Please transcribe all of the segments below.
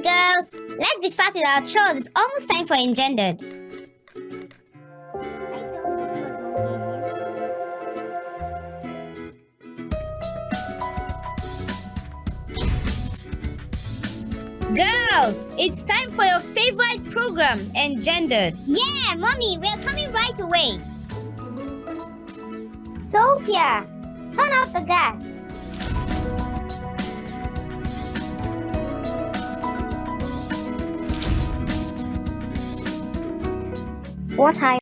girls, let's be fast with our chores. It's almost time for Engendered. Girls, it's time for your favorite program, Engendered. Yeah, Mommy, we're coming right away. Sophia, turn off the gas. What are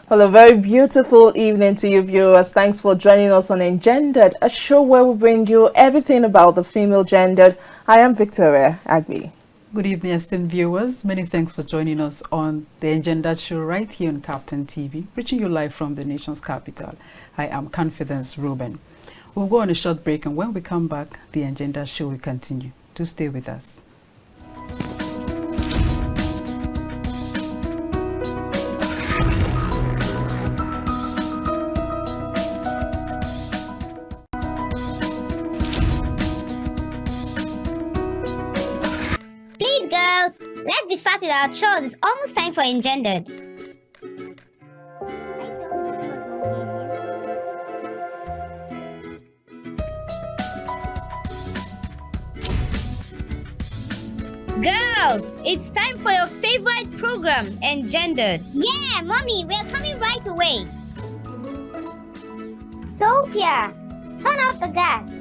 Well, a very beautiful evening to you viewers. Thanks for joining us on Engendered, a show where we bring you everything about the female gendered. I am Victoria Agbi. Good evening, esteemed viewers. Many thanks for joining us on the Engendered show right here on KAFTAN TV, reaching you live from the nation's capital. I am Confidence Reuben. We'll go on a short break, and when we come back, the Engendered show will continue. Do stay with us. Let's be fast with our chores. It's almost time for Engendered. Girls, it's time for your favorite program, Engendered. Yeah, Mommy, we're coming right away. Sophia, turn off the gas.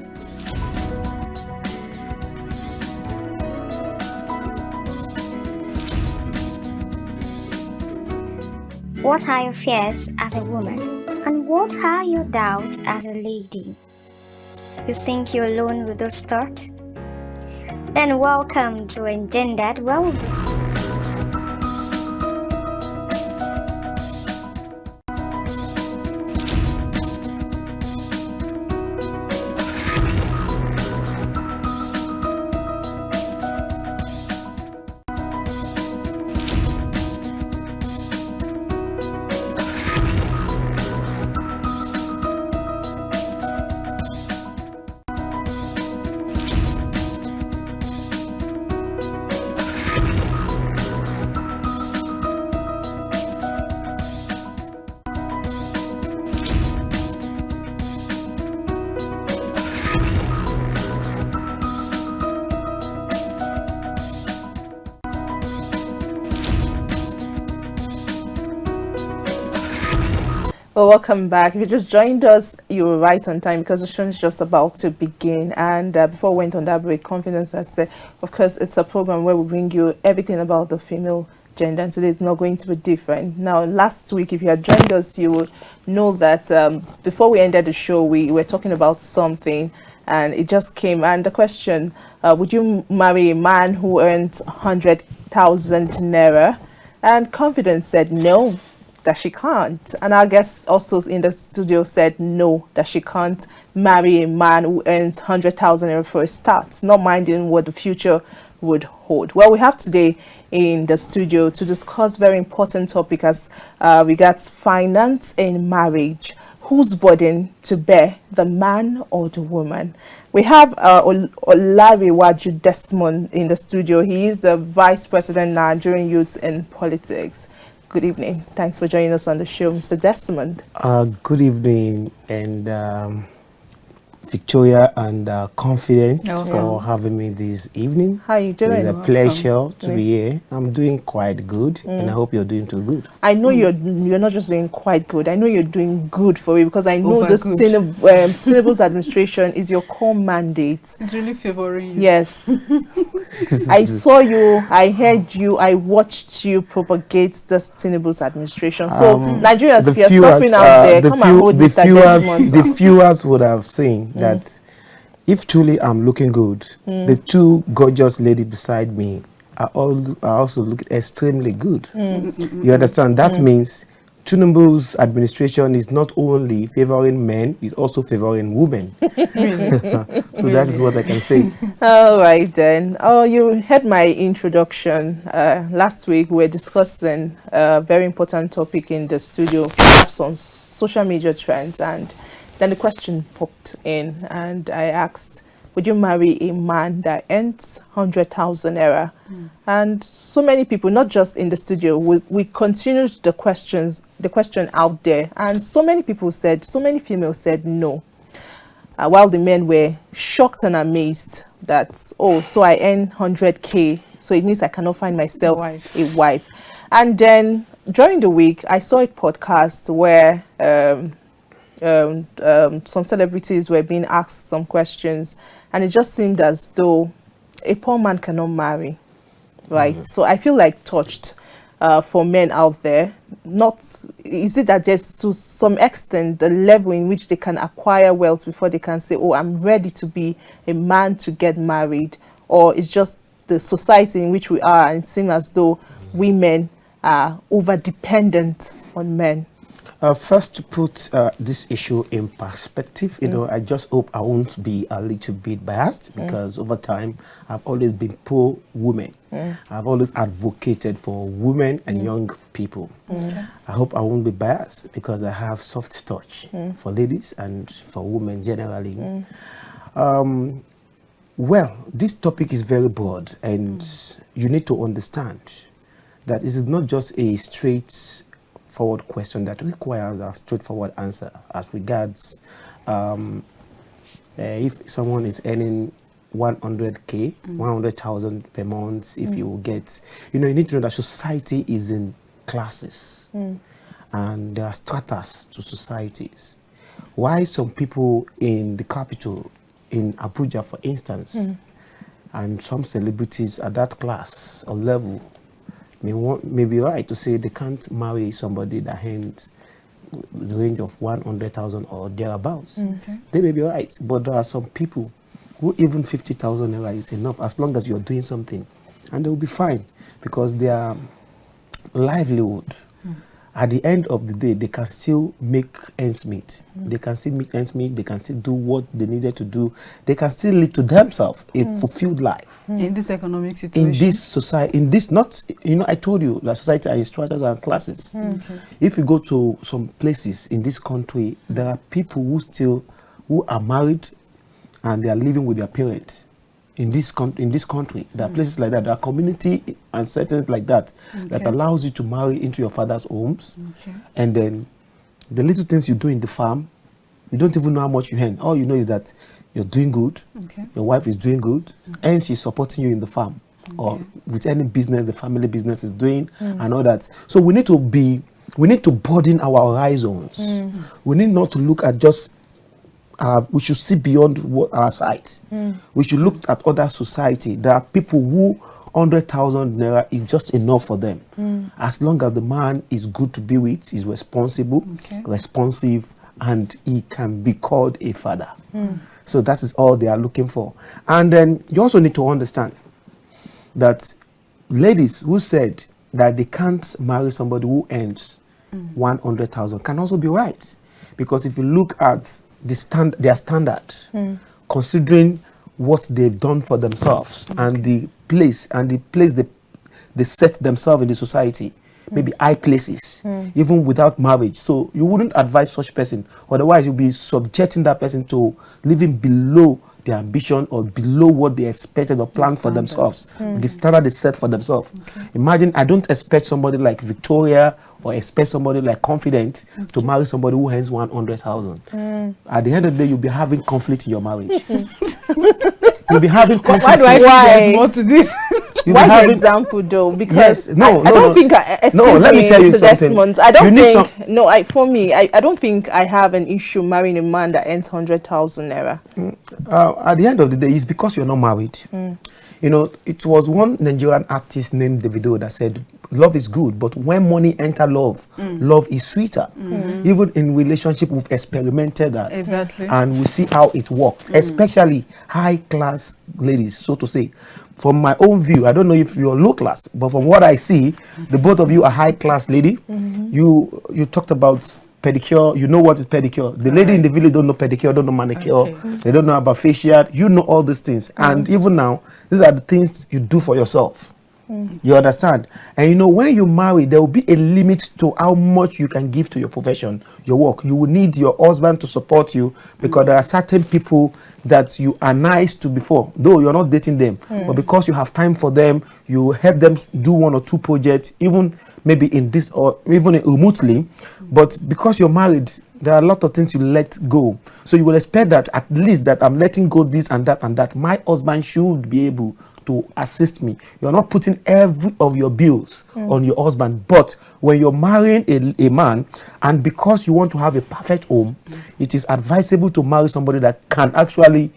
What are your fears as a woman? And what are your doubts as a lady? You think you're alone with those thoughts? Then welcome to Engendered, where we'll Well, welcome back. If you just joined us, you were right on time because the show is just about to begin. And before we went on that break, Confidence has said, of course, it's a program where we bring you everything about the female gender, and today is not going to be different. Now, last week, if you had joined us, you will know that before we ended the show, we were talking about something, and it just came. And the question, would you marry a man who earns 100,000 naira? And Confidence said no, that she can't. And our guest also in the studio said no, that she can't marry a man who earns 100,000 naira for a start, not minding what the future would hold. Well, we have today in the studio to discuss very important topic as regards finance in marriage. Whose burden to bear, the man or the woman? We have Olufowobi Desmond in the studio. He is the Vice President Nigerian Youth in Politics. Good evening. Thanks for joining us on the show, Mr. Desmond. Good evening, and Victoria and Confidence for having me this evening. How are you doing? It's a pleasure to be here. I'm doing quite good, and I hope you're doing too good. I know you're not just doing quite good. I know you're doing good for it because I know this Tinubu's administration is your core mandate. It's really favoring you. Yes. I saw you, I heard you, I watched you propagate this Tinubu's administration. So Nigerians, if you're suffering out there, come and hold Mr. Desmond. The viewers would have seen that if truly I'm looking good, the two gorgeous ladies beside me are also looking extremely good. You understand? That means Tinubu's administration is not only favoring men, it's also favoring women. So that is what I can say. All right then. Oh, you heard my introduction. Last week we were discussing a very important topic in the studio, some social media trends, and then the question popped in, and I asked, would you marry a man that earns 100,000 naira? And so many people, not just in the studio, we continued the question out there, and so many females said no. While the men were shocked and amazed that, oh, so I earn 100K, so it means I cannot find myself a wife. And then during the week, I saw a podcast where some celebrities were being asked some questions, and it just seemed as though a poor man cannot marry, right? So I feel like touched for men out there. Not is it that there's to some extent the level in which they can acquire wealth before they can say, oh, I'm ready to be a man to get married, or it's just the society in which we are, and it seems as though women are over dependent on men. First, to put this issue in perspective, I just hope I won't be a little bit biased, because over time I've always been pro-women. I've always advocated for women and young people. I hope I won't be biased, because I have soft touch for ladies and for women generally. Well, this topic is very broad, and you need to understand that this is not just a straightforward question that requires a straightforward answer as regards if someone is earning 100K, 100,000 per month, if you get, you need to know that society is in classes and there are stratas to societies. Why some people in the capital, in Abuja for instance, and some celebrities at that class or level may be right to say they can't marry somebody that earns the range of 100,000 or thereabouts. They may be right, but there are some people who even 50,000 naira is enough, as long as you're doing something, and they will be fine, because their livelihood, at the end of the day, they can still make ends meet. They can still make ends meet. They can still do what they needed to do. They can still live to themselves a fulfilled life. In this economic situation? In this society, in this, not, I told you that society are stratas and classes. If you go to some places in this country, there are people who are married and they are living with their parents. In this country, there are places like that. There are community and settings like that that allows you to marry into your father's homes, and then the little things you do in the farm, you don't even know how much you earn. All you know is that you're doing good, your wife is doing good, and she's supporting you in the farm or with any business the family business is doing and all that. So we need to broaden our horizons. We need not to look at just we should see beyond our sight. We should look at other society. There are people who 100,000 naira is just enough for them. As long as the man is good to be with, is responsible, responsive, and he can be called a father. So that is all they are looking for. And then you also need to understand that ladies who said that they can't marry somebody who earns 100,000 can also be right. Because if you look at their standard, considering what they've done for themselves and the place they set themselves in the society, maybe high places, even without marriage. So you wouldn't advise such person, otherwise you'll be subjecting that person to living below their ambition or below what they expected or planned for themselves, the standard they set for themselves. Imagine, I don't expect somebody like Victoria or expect somebody like Confident to marry somebody who earns 100,000. At the end of the day, you'll be having conflict in your marriage. You'll be having conflict. Why do I feel there's more to this? Why the example though? Because I don't think let me tell you Mr. Desmond, I don't think for me I don't think I have an issue marrying a man that earns 100,000 naira. At the end of the day, it's because you're not married. It was one Nigerian artist named Davido that said, love is good, but when money enter love, love is sweeter. Even in relationship, we've experimented that. Exactly. And we see how it works, especially high class ladies, so to say. From my own view, I don't know if you're low class, but from what I see, the both of you are high class lady. You talked about pedicure. You know what is pedicure. The lady in the village don't know pedicure, don't know manicure. Okay. They don't know about facial. You know all these things. And even now, these are the things you do for yourself. You understand? And you know, when you marry, there will be a limit to how much you can give to your profession, your work. You will need your husband to support you, because there are certain people that you are nice to before, though you're not dating them, but because you have time for them, you help them do 1 or 2 projects, even maybe in this or even remotely. But because you're married, there are a lot of things you let go. So you will expect that at least that I'm letting go this and that and that. My husband should be able to assist me. You're not putting every of your bills on your husband. But when you're marrying a man, and because you want to have a perfect home, it is advisable to marry somebody that can actually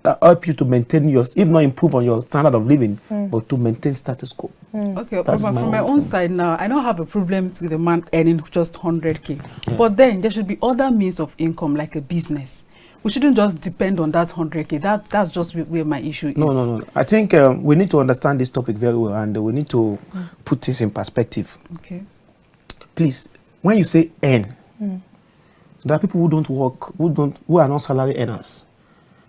help you to maintain your, if not improve on your standard of living, but to maintain status quo. Okay, That's from my own side now, I don't have a problem with a man earning just 100K. But then there should be other means of income, like a business. We shouldn't just depend on that 100K. That's just where my issue is. No. I think we need to understand this topic very well, and we need to put this in perspective. Okay. Please, when you say earn, there are people who don't work, who are not salary earners.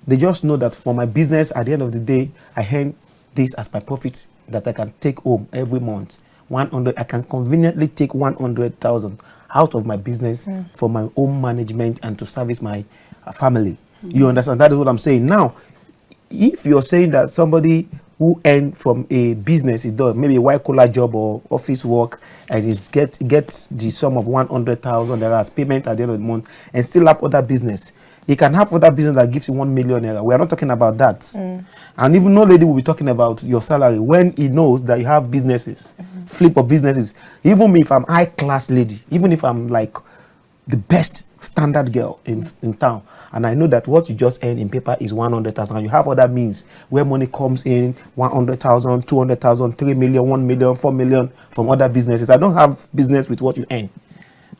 They just know that for my business, at the end of the day, I earn this as my profit that I can take home every month. 100, I can conveniently take 100,000 out of my business for my own management and to service my family. You understand? That is what I'm saying. Now, if you're saying that somebody who earn from a business is done, maybe a white collar job or office work, and it gets the sum of 100,000 as payment at the end of the month, and still have other business, he can have other business that gives you 1 million naira. We are not talking about that. And even no lady will be talking about your salary when he knows that you have businesses, flip of businesses. Even me, if I'm high class lady, even if I'm like the best standard girl in town, and I know that what you just earn in paper is 100,000, and you have other means where money comes in 100,000, 200,000, 3 million, 1 million, 4 million from other businesses. I don't have business with what you earn.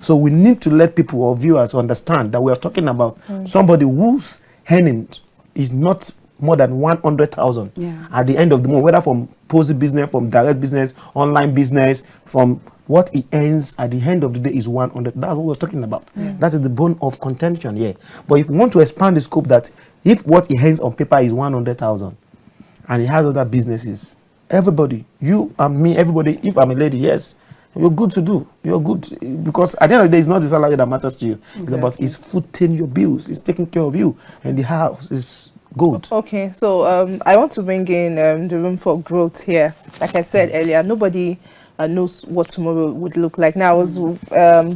So we need to let people or viewers understand that we are talking about somebody whose earning is not more than 100,000 at the end of the month, whether from postal business, from direct business, online business, from what he earns at the end of the day is 100. That's what we're talking about. That is the bone of contention here. But if we want to expand the scope, that if what he earns on paper is 100,000 and he has other businesses, everybody, you and me, everybody, if I'm a lady, yes, you're good to do. You're good, because at the end of the day, it's not the salary that matters to you. Exactly. It's about it's footing your bills, it's taking care of you, and the house is good. Okay, so I want to bring in the room for growth here. Like I said earlier, nobody knows what tomorrow would look like. Now, I was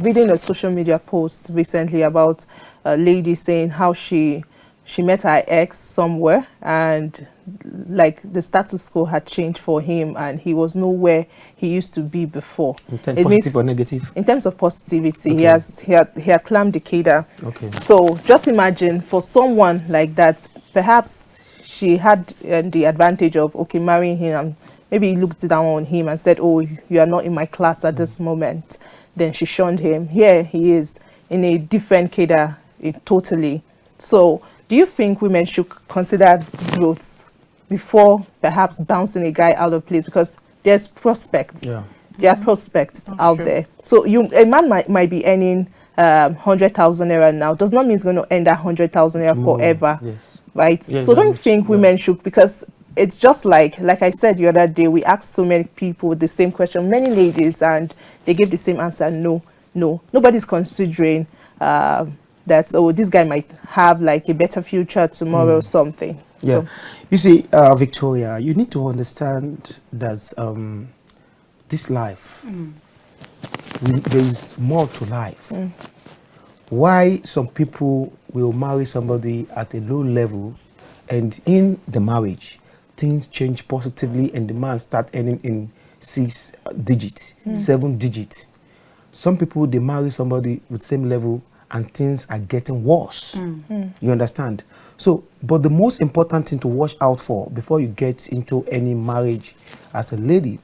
reading a social media post recently about a lady saying how she met her ex somewhere, and like the status quo had changed for him, and he was nowhere he used to be before. Positive or negative? In terms of positivity, Okay. he had climbed the cadre. Okay. So just imagine for someone like that, perhaps she had the advantage of marrying him, and maybe he looked down on him and said, "Oh, you are not in my class at this moment." Then she shunned him. Here he is in a different cadre, totally. So do you think women should consider growth before perhaps bouncing a guy out of place? Because there's prospects. There are prospects out there. So a man might be earning 100,000 naira now. Does not mean he's going to earn that 100,000 naira forever. Yes. Right? Yes, so don't you think women should, because it's just like I said the other day, we asked so many people the same question, many ladies, and they gave the same answer. No. Nobody's considering that, oh, this guy might have like a better future tomorrow or something. Yeah. So, you see, Victoria, you need to understand that this life, there is more to life. Why some people will marry somebody at a low level, and in the marriage, things change positively, and the man start earning in 6 digits, 7 digits. Some people, they marry somebody with same level, and things are getting worse. You understand? So, but the most important thing to watch out for before you get into any marriage as a lady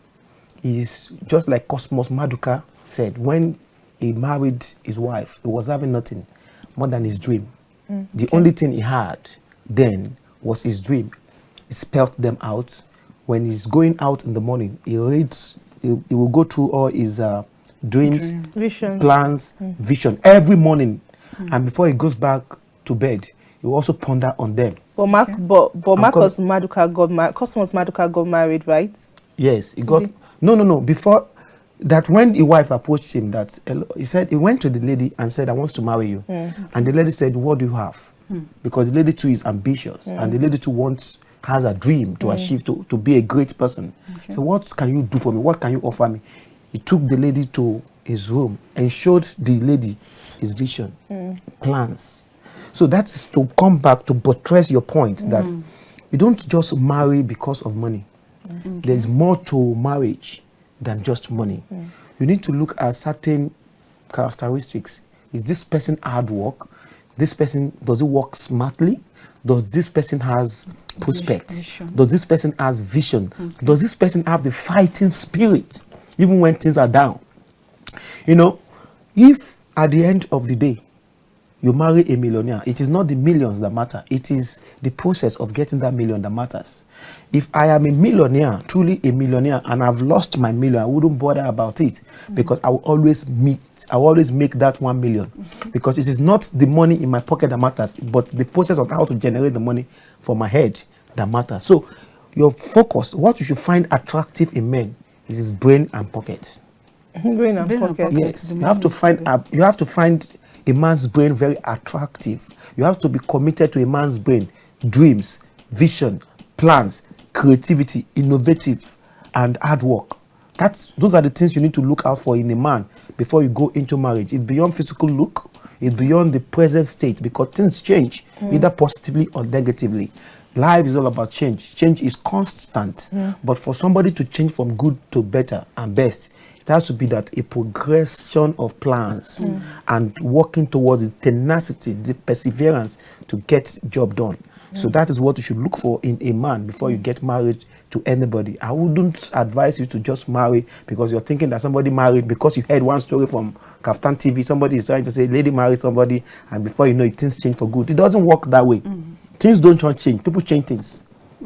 is just like Cosmos Maduka said, when he married his wife, he was having nothing more than his dream. The only thing he had then was his dream. He spelled them out. When he's going out in the morning, he reads, he will go through all his dreams, Visions. plans, vision every morning. And before he goes back to bed, he will also ponder on them. But Marcos Maduka got married. Cosmos Maduka got married, right? Yes, he got. No. Before that, when the wife approached him, that he said he went to the lady and said, "I want to marry you," and the lady said, "What do you have?" Because the lady too is ambitious, and the lady too has a dream to achieve, to be a great person. So what can you do for me? What can you offer me? He took the lady to his room and showed the lady his vision, plans. So that's to come back to buttress your point that you don't just marry because of money. There is more to marriage than just money. You need to look at certain characteristics. Is this person hard work? This person, does it work smartly? Does this person has prospects? Does this person has vision? Does this person have the fighting spirit even when things are down? You know, if at the end of the day you marry a millionaire, it is not the millions that matter. It is the process of getting that million that matters. If I am a millionaire, truly a millionaire, and I've lost my million, I wouldn't bother about it because I will always make that 1 million. Because it is not the money in my pocket that matters, but the process of how to generate the money for my head that matters. So your focus, what you should find attractive in men is his brain and pocket. Brain and pocket. Yes, you have to find a man's brain very attractive. You have to be committed to a man's brain, dreams, vision, plans, creativity, innovative, and hard work. Those are the things you need to look out for in a man before you go into marriage. It's beyond physical look. It's beyond the present state because things change, either positively or negatively. Life is all about change. Change is constant. But for somebody to change from good to better and best, it has to be that a progression of plans and working towards the tenacity, the perseverance to get job done. So that is what you should look for in a man before you get married to anybody. I wouldn't advise you to just marry because you're thinking that somebody married because you heard one story from KAFTAN TV. Somebody is trying to say, lady married somebody, and before you know it, things change for good. It doesn't work that way. Things don't change. People change things.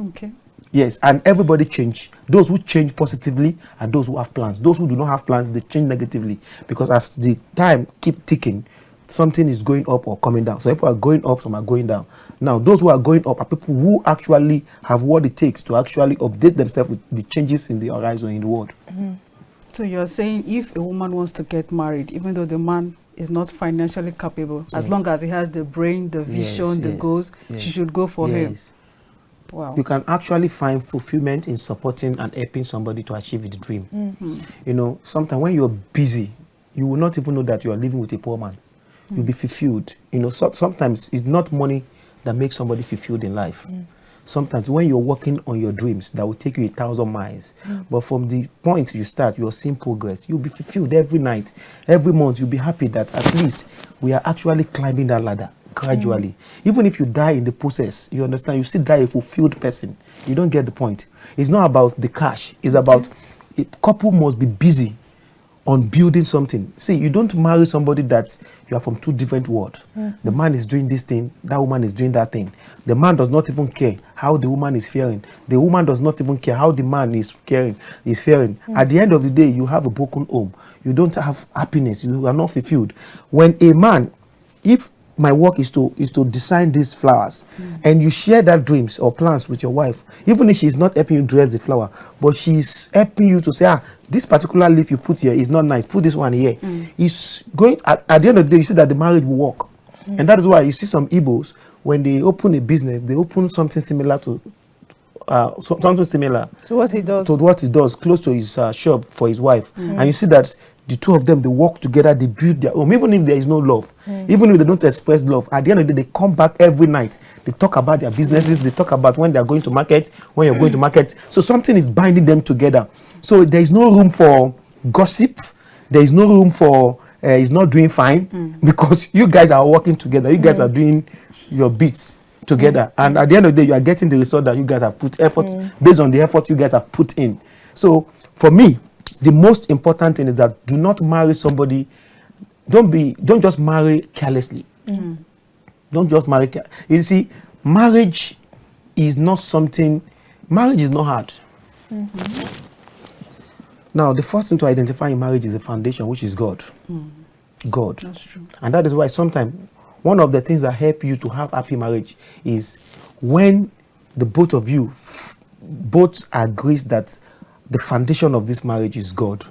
Okay. Yes, and everybody change. Those who change positively and those who have plans. Those who do not have plans, they change negatively. Because as the time keep ticking, something is going up or coming down. So people are going up, some are going down. Now, those who are going up are people who actually have what it takes to actually update themselves with the changes in the horizon in the world. So you're saying if a woman wants to get married, even though the man is not financially capable, as long as he has the brain, the vision, the goals, she should go for him. Wow. You can actually find fulfillment in supporting and helping somebody to achieve his dream. You know, sometimes when you're busy, you will not even know that you are living with a poor man. You'll be fulfilled. You know, sometimes it's not money that makes somebody fulfilled in life. Sometimes when you're working on your dreams, that will take you 1,000 miles. But from the point you start, you're seeing progress. You'll be fulfilled every night, every month. You'll be happy that at least we are actually climbing that ladder gradually. Even if you die in the process, you understand, you still die a fulfilled person. You don't get the point. It's not about the cash. It's about a couple must be busy on building something. See, you don't marry somebody that you are from two different worlds. The man is doing this thing, that woman is doing that thing. The man does not even care how the woman is faring. The woman does not even care how the man is faring. At the end of the day, you have a broken home. You don't have happiness. You are not fulfilled. When a man, if my work is to design these flowers, and you share that dreams or plans with your wife, even if she's not helping you dress the flower, but she's helping you to say, this particular leaf you put here is not nice, put this one here. It's going at the end of the day, you see that the marriage will work. And that is why you see some Igbos, when they open a business, they open something similar to what he does close to his shop for his wife. And you see that the two of them, they work together, they build their home, even if there is no love, even if they don't express love. At the end of the day, they come back every night. They talk about their businesses, they talk about when they are going to market, when you're going to market. So something is binding them together. So there is no room for gossip. There is no room for he's not doing fine, because you guys are working together. You guys are doing your bits together, and at the end of the day, you are getting the result that you guys have put effort based on the effort you guys have put in. So for me, the most important thing is that do not marry somebody. Don't just marry carelessly. Don't just marry. You see, marriage is not something. Marriage is not hard. Now, the first thing to identify in marriage is the foundation, which is God. God. That's true. And that is why sometimes one of the things that help you to have happy marriage is when the both of you both agrees that the foundation of this marriage is God.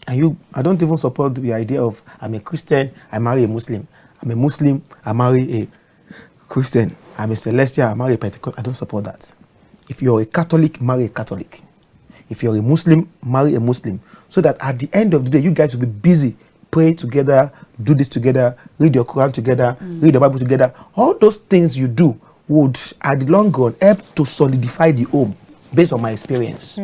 And I don't even support the idea of I'm a Christian, I marry a Muslim. I'm a Muslim, I marry a Christian. I'm a Celestial, I marry a Pentecostal. I don't support that. If you're a Catholic, marry a Catholic. If you're a Muslim, marry a Muslim. So that at the end of the day, you guys will be busy, pray together, do this together, read your Quran together, read the Bible together. All those things you do would, at the long run, help to solidify the home based on my experience.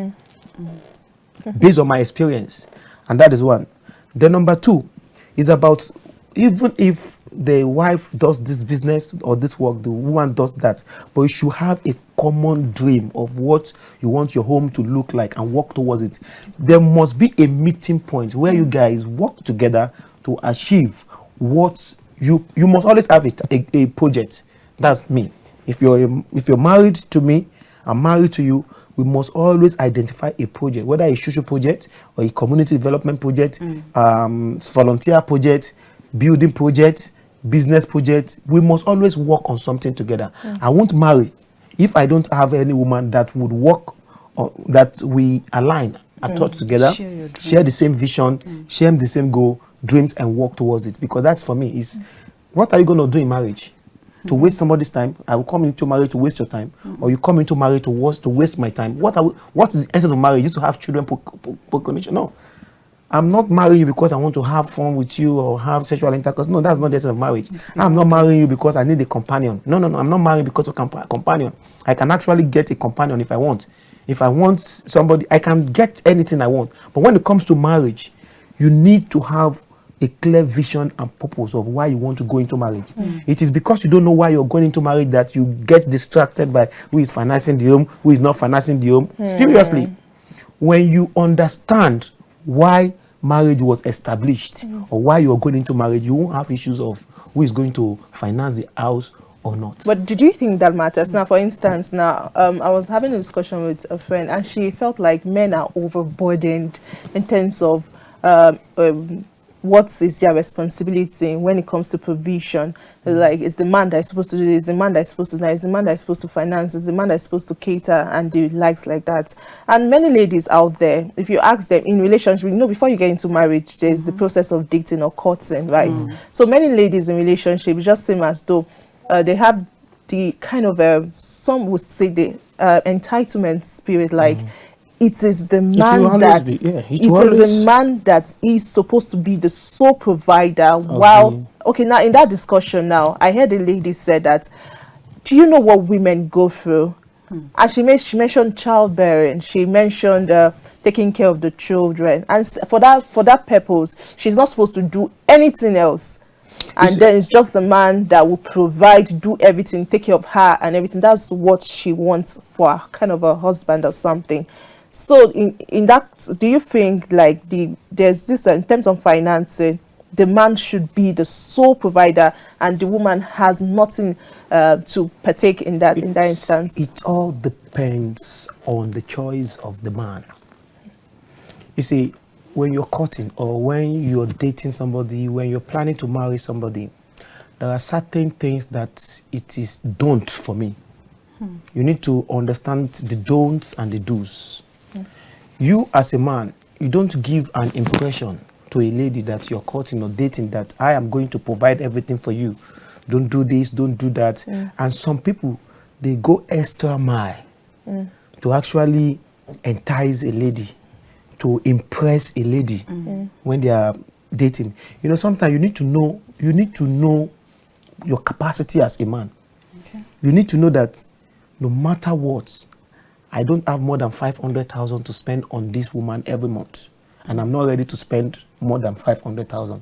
Based on my experience. And that is one. The number two is about, even if the wife does this business or this work, the woman does that, but you should have a common dream of what you want your home to look like and work towards it. There must be a meeting point where you guys work together to achieve what you must always have a project. That's me. If you're married to me, I'm married to you, we must always identify a project, whether a social project or a community development project, volunteer project, building project, business project. We must always work on something together. I won't marry if I don't have any woman that would work, or that we align our thoughts together, share the same vision, share the same goal, dreams, and work towards it. Because that's, for me, is what are you going to do in marriage? To waste somebody's time? I will come into marriage to waste your time, or you come into marriage to waste my time. What is the essence of marriage? Is to have children, procreation? No. I'm not marrying you because I want to have fun with you or have sexual intercourse. No, that's not the essence of marriage. I'm not marrying you because I need a companion. No. I'm not marrying because of a companion. I can actually get a companion if I want. If I want somebody, I can get anything I want. But when it comes to marriage, you need to have a clear vision and purpose of why you want to go into marriage. It is because you don't know why you're going into marriage that you get distracted by who is financing the home, who is not financing the home. Seriously, when you understand why marriage was established or why you're going into marriage, you won't have issues of who is going to finance the house or not. But do you think that matters? Now, for instance, I was having a discussion with a friend, and she felt like men are overburdened in terms of what is their responsibility when it comes to provision. Like, it's the man that is supposed to do this, the man that is supposed to do that, it's the man that is supposed to finance, it's the man that is supposed to cater and do likes like that. And many ladies out there, if you ask them in relationship, before you get into marriage, there's the process of dating or courting, right? So many ladies in relationship just seem as though they have the kind of, some would say the entitlement spirit, like, it is the man that the man that is supposed to be the sole provider. While now in that discussion, now I heard a lady said that, do you know what women go through? And she mentioned childbearing. She mentioned taking care of the children, and for that purpose, she's not supposed to do anything else. And then it's just the man that will provide, do everything, take care of her and everything. That's what she wants for kind of a husband or something. So in that, do you think like there's this in terms of financing, the man should be the sole provider and the woman has nothing to partake in that instance? It all depends on the choice of the man. You see, when you're courting or when you're dating somebody, when you're planning to marry somebody, there are certain things that it is don't for me. You need to understand the don'ts and the do's. You as a man, you don't give an impression to a lady that you're courting or dating that I am going to provide everything for you. Don't do this, don't do that. And some people, they go extra mile to actually entice a lady, to impress a lady when they are dating. Sometimes you need to know your capacity as a man. You need to know that no matter what, I don't have more than 500,000 to spend on this woman every month, and I'm not ready to spend more than 500,000.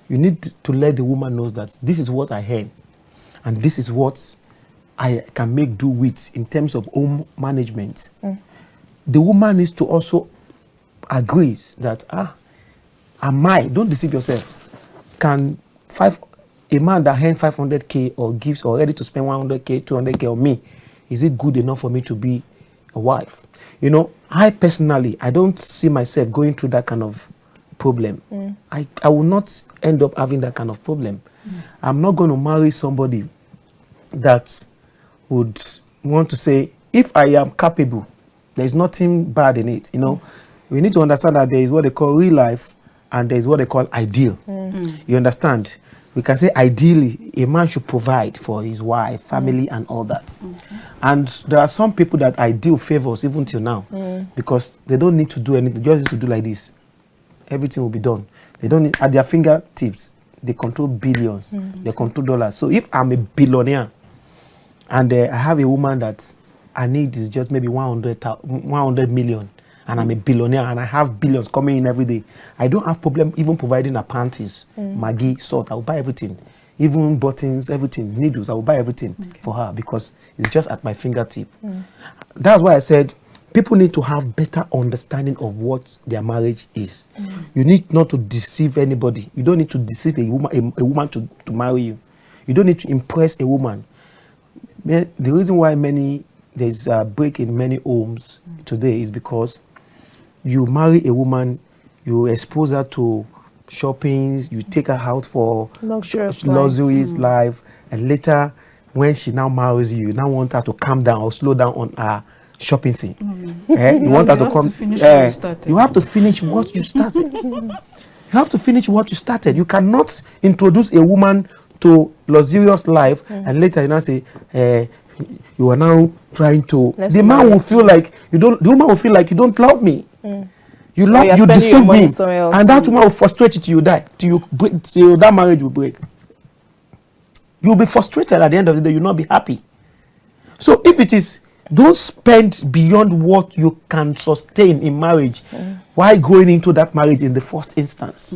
You need to let the woman know that this is what I earn, and this is what I can make do with in terms of home management. the woman needs to also agree that, don't deceive yourself. Can a man that earns 500K or gives or ready to spend 100K, 200K on me, is it good enough for me to be a wife? You know, I personally, I don't see myself going through that kind of problem. I will not end up having that kind of problem. I'm not going to marry somebody that would want to say, if I am capable, there's nothing bad in it. You know, we need to understand that there is what they call real life and there is what they call ideal. You understand? We can say ideally a man should provide for his wife, family, and all that. And there are some people that ideal favors even till now because they don't need to do anything, just need to do like this. Everything will be done. They don't need, at their fingertips, they control billions, they control dollars. So if I'm a billionaire and I have a woman that I need is just maybe 100 million, and I'm a billionaire and I have billions coming in every day, I don't have problem even providing her panties, Maggi, salt. I will buy everything, even buttons, everything, needles. I will buy everything for her because it's just at my fingertip. That's why I said people need to have better understanding of what their marriage is. You need not to deceive anybody. You don't need to deceive a woman to marry you. You don't need to impress a woman. The reason why there's a break in many homes today is because you marry a woman, you expose her to shoppings, you take her out for luxurious life, and later when she now marries you, you now want her to calm down or slow down on her shopping scene. You want her to come. You have to finish what you started. You have to finish what you started. You cannot introduce a woman to luxurious life and later you now say, you are now trying to. The man will feel like you don't. The woman will feel like you don't love me. You deceive me, and that woman will frustrate you till you die. Till that marriage will break. You'll be frustrated at the end of the day. You'll not be happy. So if it is, don't spend beyond what you can sustain in marriage. Why going into that marriage in the first instance?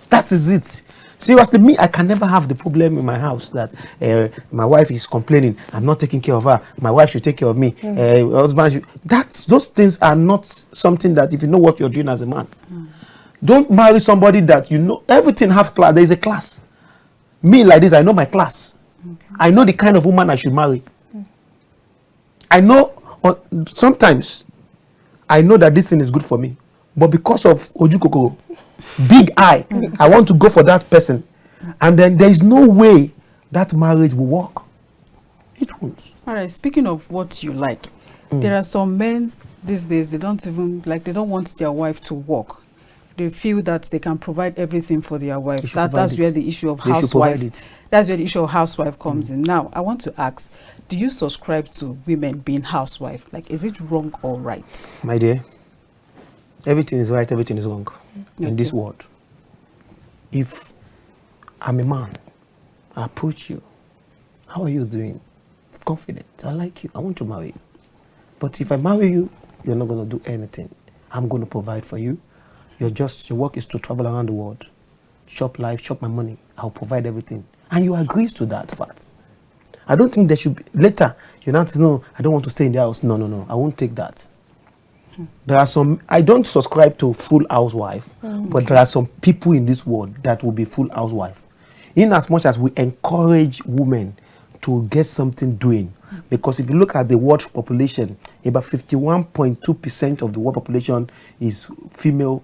That is it. Seriously, me, I can never have the problem in my house that my wife is complaining, I'm not taking care of her, my wife should take care of me, husband should. Those things are not something that if you know what you're doing as a man. Don't marry somebody that you know, everything has class, there is a class. Me like this, I know my class. I know the kind of woman I should marry. I know, sometimes, I know that this thing is good for me. But because of Ojukokoro, big eye, I want to go for that person. And then there is no way that marriage will work. It won't. All right, speaking of what you like, there are some men these days, they don't want their wife to work. They feel that they can provide everything for their wife. That's where the issue of housewife. That's where the issue of housewife comes in. Now, I want to ask, do you subscribe to women being housewife? Like, is it wrong or right? My dear, everything is right, everything is wrong in this world. If I'm a man, I approach you, how are you doing? Confident, I like you, I want to marry you. But if I marry you, you're not going to do anything. I'm going to provide for you. Your work is to travel around the world, shop life, shop my money. I'll provide everything. And you agrees to that fact. I don't think there should be, later, you're not saying, no, I don't want to stay in the house. No, I won't take that. There are some, I don't subscribe to full housewife, but there are some people in this world that will be full housewife. In as much as we encourage women to get something doing, because if you look at the world population, about 51.2% of the world population is female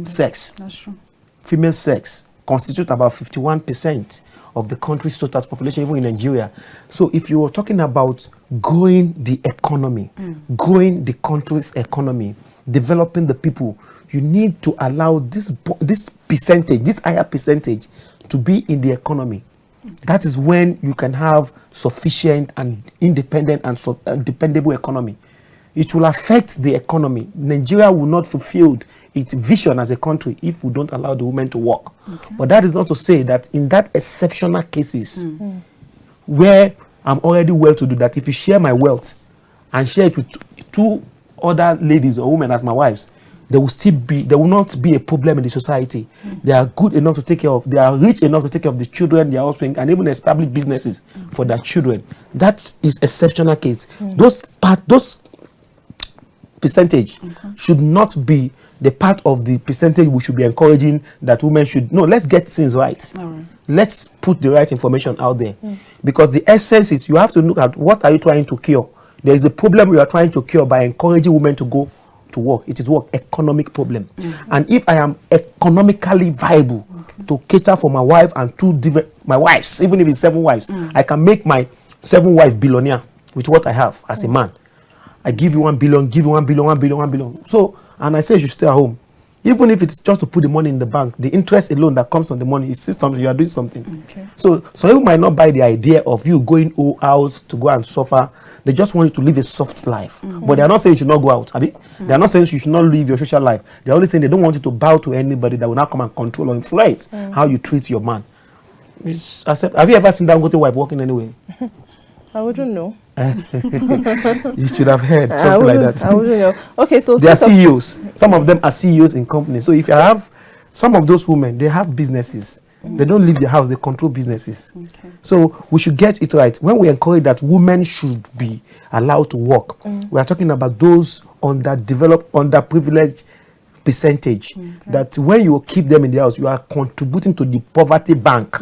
sex. That's true. Female sex constitutes about 51% of the country's total population, even in Nigeria. So if you were talking about growing the economy, growing the country's economy, developing the people, you need to allow this percentage, this higher percentage, to be in the economy. That is when you can have sufficient and independent and dependable economy. It will affect the economy. Nigeria will not fulfill its vision as a country if we don't allow the women to work. But that is not to say that in that exceptional cases where I'm already well to do that, if you share my wealth and share it with two other ladies or women as my wives, there will not be a problem in the society. They are good enough to take care of, they are rich enough to take care of the children, their offspring, and even establish businesses for their children. That is exceptional case. Those percentage should not be the part of the percentage we should be encouraging that women should. No, let's get things right. Let's put the right information out there. Because the essence is you have to look at what are you trying to cure. There is a problem you are trying to cure by encouraging women to go to work. It is what? Economic problem. And if I am economically viable to cater for my wife and my wives, even if it's 7 wives, I can make my 7 wives billionaire with what I have as a man. I give you 1 billion, give you 1 billion, 1 billion, 1 billion. So, and I say you should stay at home. Even if it's just to put the money in the bank, the interest alone that comes from the money is systems, you are doing something. So some people might not buy the idea of you going out to go and suffer. They just want you to live a soft life. But they are not saying you should not go out. They are not saying you should not live your social life. They are only saying they don't want you to bow to anybody that will not come and control or influence how you treat your man. Have you ever seen that wife walking anywhere? I wouldn't know. You should have heard something like that. I wouldn't know. Okay, so they are CEOs. Some of them are CEOs in companies. So if you have some of those women, they have businesses. They don't leave the house, they control businesses. So we should get it right. When we encourage that women should be allowed to work, we are talking about those underdeveloped, underprivileged percentage. That when you keep them in the house, you are contributing to the poverty bank.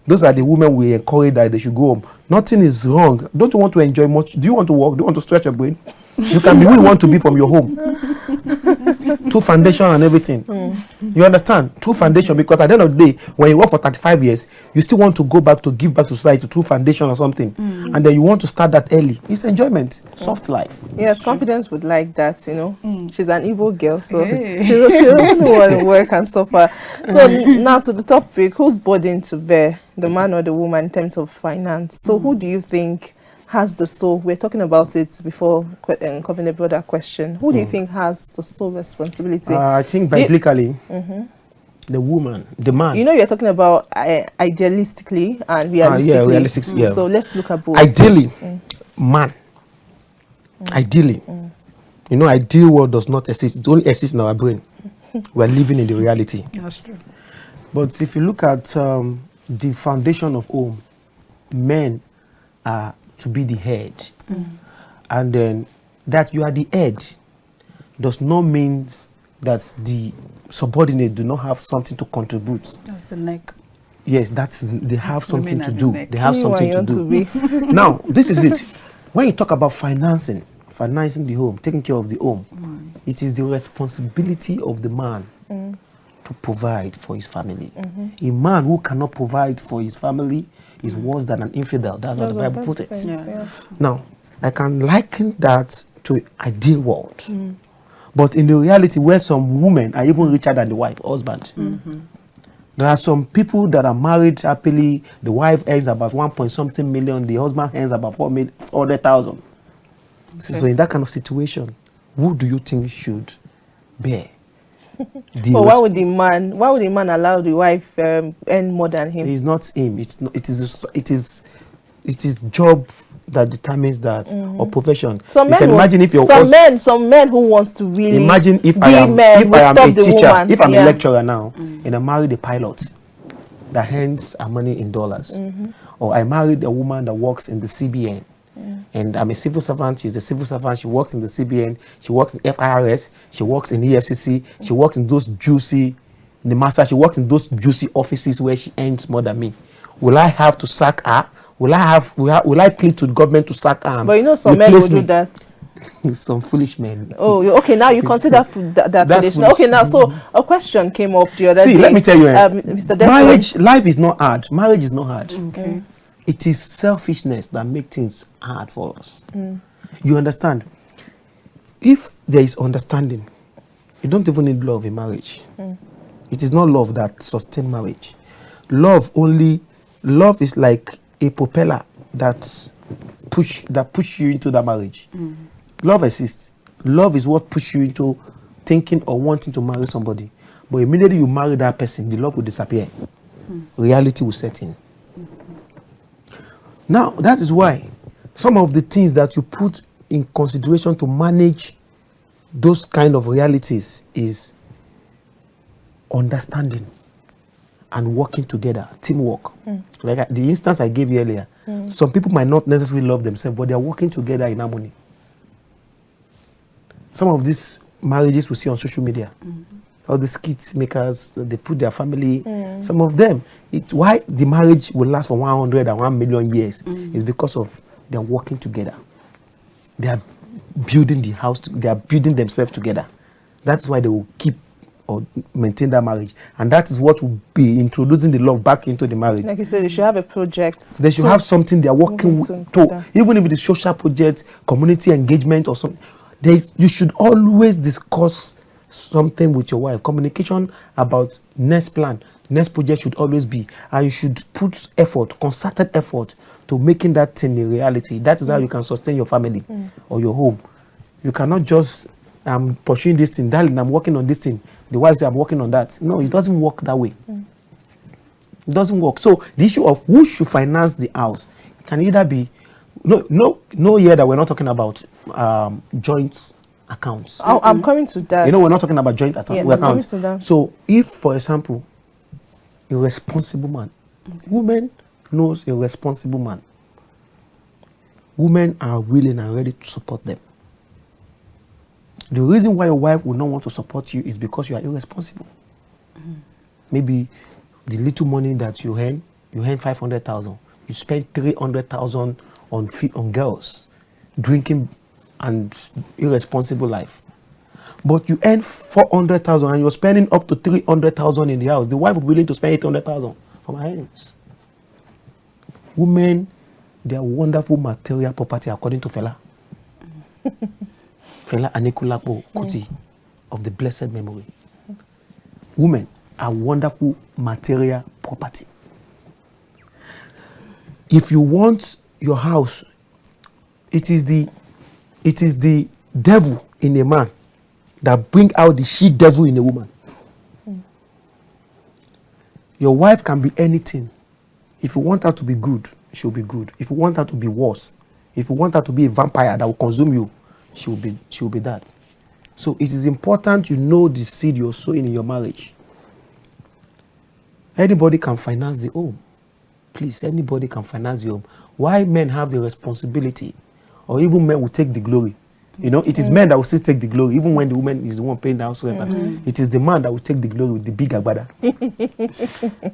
Those are the women we encourage that they should go home. Nothing is wrong. Don't you want to enjoy much? Do you want to work? Do you want to stretch your brain? You can be who you want to be from your home. Through foundation and everything. You understand? Through foundation, because at the end of the day, when you work for 35 years, you still want to go back to give back to society through foundation or something. And then you want to start that early. It's enjoyment. Soft life. Yes, Confidence would like that, you know. She's an evil girl, so she doesn't want to work and suffer. So now to the topic, who's burden to bear, the man or the woman in terms of finance? So who do you think has the sole? We're talking about it before covering a broader question. Who do you think has the sole responsibility? I think biblically, the woman, the man. You know, you're talking about idealistically and realistically. Yeah, realistically. Yeah. So let's look at both. Ideally, man. Ideally. You know, ideal world does not exist. It only exists in our brain. We're living in the reality. That's true. But if you look at the foundation of home, men are to be the head. And then that you are the head does not mean that the subordinate do not have something to contribute. That's the neck. Yes, they have something to do. They have something to do. Now, this is it. When you talk about financing the home, taking care of the home, it is the responsibility of the man to provide for his family. A man who cannot provide for his family is worse than an infidel. That's how the Bible put it. Now, I can liken that to ideal world. But in the reality where some women are even richer than the wife, husband. There are some people that are married happily. The wife earns about 1.something million. The husband earns about 400,000. So in that kind of situation, who do you think should bear? But why would the man allow the wife earn more than him? It's not him. It's not. It is job that determines that, or profession. Some men who wants to really imagine if I am a teacher, if I'm a lecturer now, and I married a pilot that earns our money in dollars, or I married a woman that works in the CBN. And I'm a civil servant, she's a civil servant, she works in the CBN, she works in FIRS, she works in EFCC, she works in those juicy, she works in those juicy offices where she earns more than me. Will I have to sack her? Will I plead to the government to sack her? But you know some men will do that. Some foolish men. Oh, okay, now you consider that foolish. Okay, now, so a question came up the other day. See, let me tell you, Mr. Desmond, life is not hard. Marriage is not hard. It is selfishness that makes things hard for us. You understand? If there is understanding, you don't even need love in marriage. It is not love that sustains marriage. Love is like a propeller that push you into that marriage. Love exists. Love is what pushes you into thinking or wanting to marry somebody. But immediately you marry that person, the love will disappear. Reality will set in. Now, that is why some of the things that you put in consideration to manage those kind of realities is understanding and working together, teamwork. Like the instance I gave you earlier, some people might not necessarily love themselves, but they are working together in harmony. some of these marriages we see on social media. All the skits makers, they put their family, some of them, it's why the marriage will last for 100 and 1 million years is because of they're working together. They are building the house, they are building themselves together. That's why they will keep or maintain that marriage. And that is what will be introducing the love back into the marriage. Like you said, they should have a project. They should have something they are working to, even if it is social projects, community engagement or something. You should always discuss something with your wife. Communication about next plan, next project should always be, and you should put effort, concerted effort to making that thing a reality. That is how you can sustain your family or your home. You cannot just pursuing this thing, darling, I'm working on this thing. The wife says, I'm working on that. No, it doesn't work that way. It doesn't work. So the issue of who should finance the house can either be no year that we're not talking about joint accounts. I'm coming to that. You know, we're not talking about joint accounts. So if, for example, a responsible man, woman knows a responsible man, women are willing and ready to support them. The reason why your wife will not want to support you is because you are irresponsible. Maybe the little money that you earn 500,000. You spend 300,000 on girls, drinking and irresponsible life. But you earn 400,000 and you're spending up to 300,000 in the house. The wife will be willing to spend 800,000 from her earnings. Women, they are wonderful material property according to Fela. Fela Anikulapo Kuti of the blessed memory. Women are wonderful material property. If you want your house, it is the devil in a man that bring out the she devil in a woman. Your wife can be anything. If you want her to be good, she'll be good. If you want her to be worse, if you want her to be a vampire that will consume you, she will be that. So it is important you know the seed you're sowing in your marriage. Anybody can finance the home. Please, anybody can finance the home. Why men have the responsibility, or even men will take the glory? You know, it is men that will still take the glory, even when the woman is the one paying the house rent. It is the man that will take the glory with the big agbada.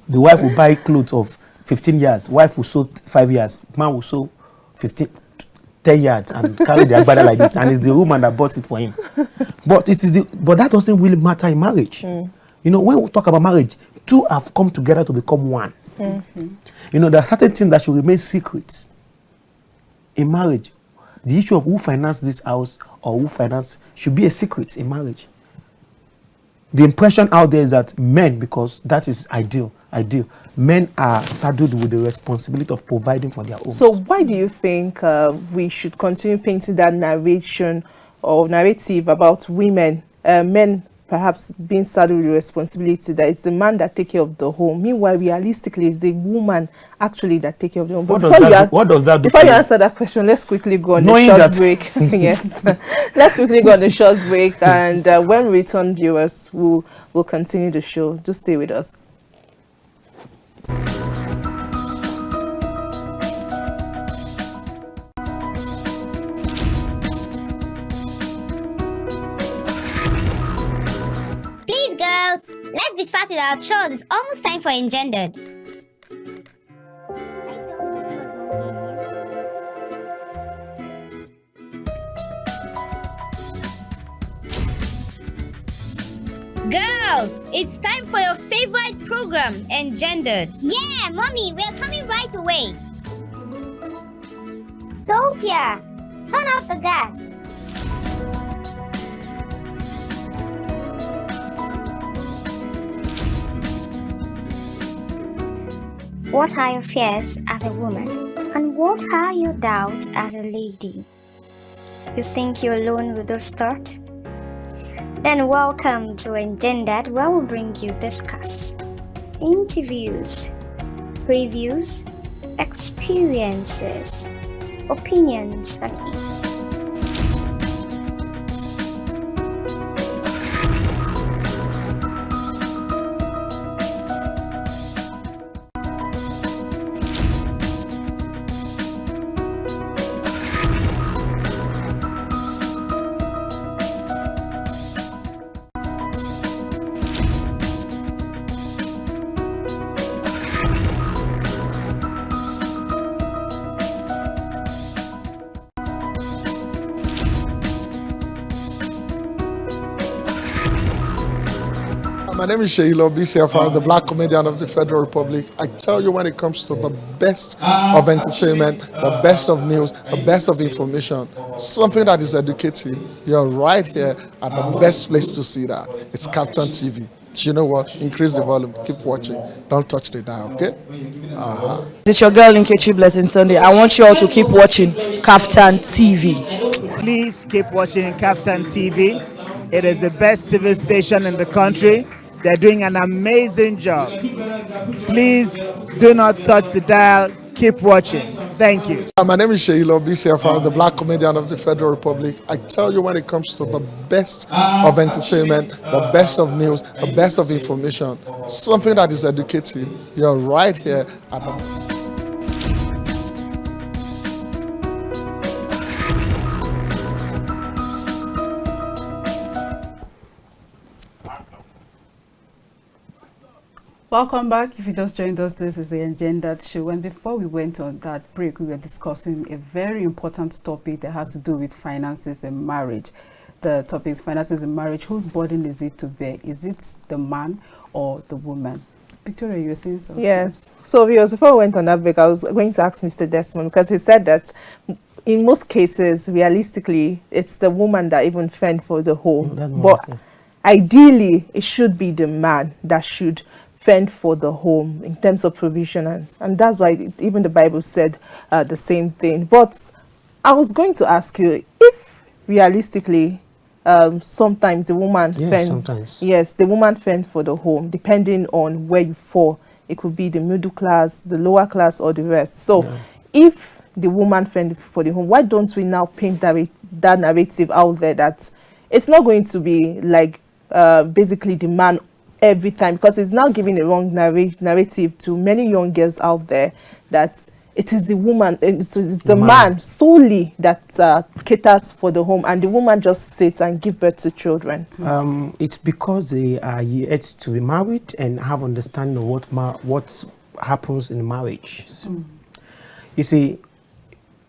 The wife will buy clothes of 15 years. Wife will sew 5 years. Man will sew 10 yards and carry the agbada like this, and it's the woman that bought it for him. But but that doesn't really matter in marriage. You know, when we talk about marriage, two have come together to become one. You know, there are certain things that should remain secret in marriage. The issue of who financed this house or who financed should be a secret in marriage. The impression out there is that men, because that is ideal, men are saddled with the responsibility of providing for their own. So why do you think we should continue painting that narration or narrative about women, men perhaps being saddled with the responsibility that it's the man that takes care of the home? Meanwhile, realistically, it's the woman actually that takes care of the home. But what does that do? Before you answer that question, let's quickly go on the short break. Yes, let's quickly go on the short break, and when we return, viewers, we'll continue the show. Just stay with us. Let's be fast with our chores. It's almost time for Engendered. Girls, it's time for your favorite program, Engendered. Yeah, Mommy, we're coming right away. Sophia, turn off the gas. What are your fears as a woman? And what are your doubts as a lady? You think you're alone with those thoughts? Then welcome to Engendered, where we'll bring you discuss, interviews, previews, experiences, opinions, and My name is Olufowobi Desmond, the Black comedian of the Federal Republic. I tell you, when it comes to the best of entertainment, the best of news, the best of information, something that is educative, you're right here at the best place to see that. It's KAFTAN TV. You know what? Increase the volume. Keep watching. Don't touch the dial, okay? It's your girl Nkechi Blessing Sunday. I want you all to keep watching KAFTAN TV. Please keep watching KAFTAN TV. It is the best TV station in the country. They're doing an amazing job. Please do not touch the dial. Keep watching. Thank you. My name is Olufowobi Desmond, the Black comedian of the Federal Republic. I tell you, when it comes to the best of entertainment, the best of news, the best of information, something that is educative, you're right here at the... Welcome back. If you just joined us, this is the Engendered show. And before we went on that break, we were discussing a very important topic that has to do with finances and marriage. The topic is finances and marriage. Whose burden is it to bear? Is it the man or the woman? Victoria, you were saying something? Yes. So viewers, before we went on that break, I was going to ask Mr. Desmond, because he said that in most cases, realistically, it's the woman that even fend for the home. But ideally, it should be the man that should fend for the home in terms of provision, and that's why even the Bible said the same thing. But I was going to ask you, if realistically sometimes the woman the woman fends for the home, depending on where you fall. It could be the middle class, the lower class, or the rest. So if the woman fends for the home, why don't we now paint that narrative out there that it's not going to be like basically the man every time, because it's now giving a wrong narrative to many young girls out there that it is the woman, it's the man solely that caters for the home, and the woman just sits and gives birth to children. It's because they are yet to be married and have understanding of what happens in marriage. You see,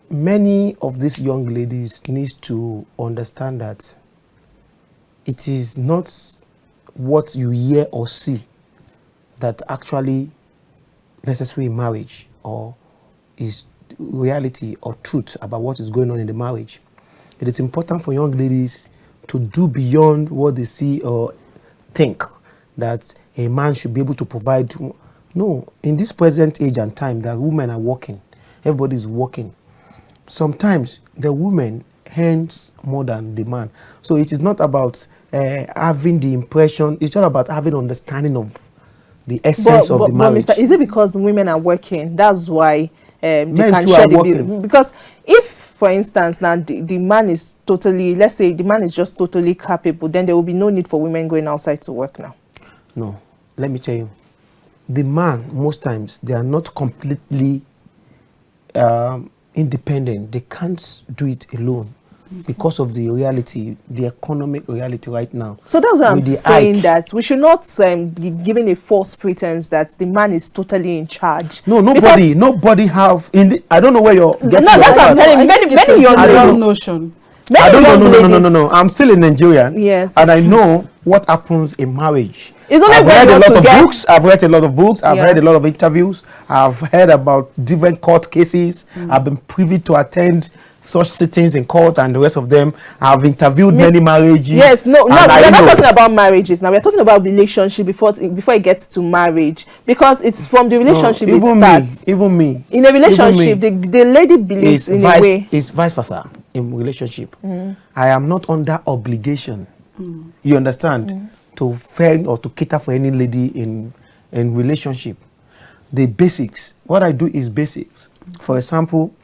many of these young ladies need to understand that it is not what you hear or see that actually necessary in marriage or is reality or truth about what is going on in the marriage. It is important for young ladies to do beyond what they see or think that a man should be able to provide. No, in this present age and time that women are working, everybody is working. Sometimes the woman earns more than the man. So it is not about having the impression, it's all about having understanding of the essence of the marriage. But Mr., is it because women are working? That's why they Men can too share are the working. bill. Because if, for instance, now the man is totally, let's say the man is just totally capable, then there will be no need for women going outside to work now. No, let me tell you, the man, most times, they are not completely independent. They can't do it alone. Because of the reality, the economic reality right now. So that's why I'm saying that we should not be given a false pretense that the man is totally in charge. No, nobody have in the, I don't know where you're getting. No, that's what I'm telling you. Many young ladies. Notion. I don't know. No. I'm still in Nigeria. Yes. And I know what happens in marriage. It's only I've read a lot of books. I've read a lot of books. I've read a lot of interviews. I've heard about different court cases. I've been privy to attend such sittings in court and the rest of them. I've interviewed many marriages. Yes, we're not talking about marriages now. We're talking about relationship before it gets to marriage, because it's from the relationship it starts. Even me. In a relationship, the lady believes in a way. It's vice versa in relationship. I am not under obligation. You understand? To fend or to cater for any lady in relationship. The basics. What I do is basics. For example,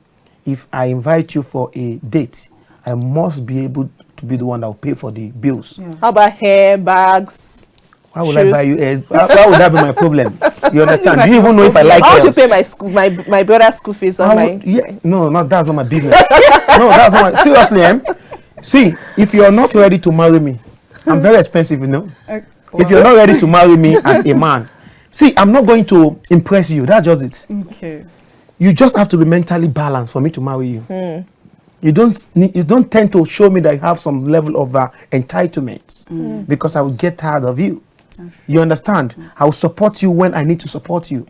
if I invite you for a date, I must be able to be the one that will pay for the bills. How about hair, bags? Why would I buy you hair? Why would that be my problem? You understand? Do you even know if I like How hair? to pay my brother's school fees on No, that's not my business. No, that's not my, seriously, see, if you're not ready to marry me, I'm very expensive, you know. If you're not ready to marry me as a man, see, I'm not going to impress you. That's just it. Okay. You just have to be mentally balanced for me to marry you. You don't tend to show me that you have some level of entitlement because I will get tired of you. You understand? I'll support you when I need to support you.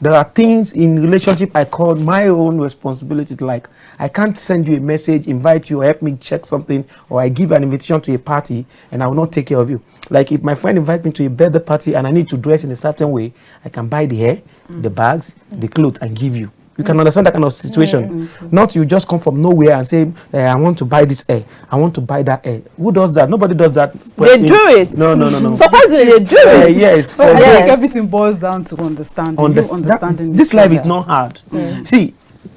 There are things in relationship I call my own responsibilities, like I can't send you a message, invite you, or help me check something, or I give an invitation to a party and I will not take care of you. Like if my friend invites me to a birthday party and I need to dress in a certain way, I can buy the hair, the bags, the clothes and give you. You can understand that kind of situation. Not you just come from nowhere and say, I want to buy this hair, I want to buy that hair. Who does that? Nobody does that. They do it. No. Supposedly they do it. Yes. But I Yes. think everything boils down to understanding. This life is not hard. See,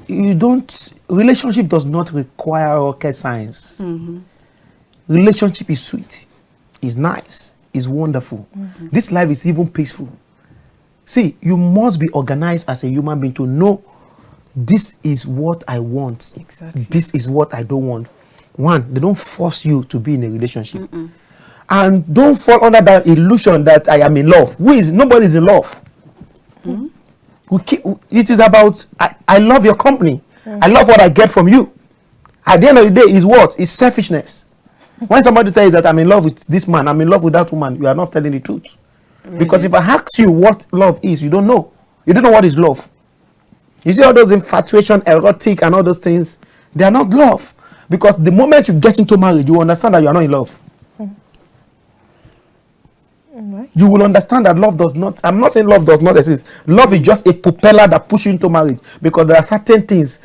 relationship does not require rocket science. Relationship is sweet, is nice, is wonderful. This life is even peaceful. See, you must be organized as a human being to know this is what I want. Exactly. This is what I don't want. One, they don't force you to be in a relationship. And don't fall under that illusion that I am in love. Nobody is in love. It is about, I love your company. I love what I get from you. At the end of the day, is what? It's selfishness. When somebody tells you that I'm in love with this man, I'm in love with that woman, you are not telling the truth. Because if I ask you what love is, you don't know. You don't know what is love. You see all those infatuation, erotic, and all those things, they are not love. Because the moment you get into marriage, you understand that you are not in love. You will understand that love does not, I'm not saying love does not exist. Love is just a propeller that pushes you into marriage. Because there are certain things,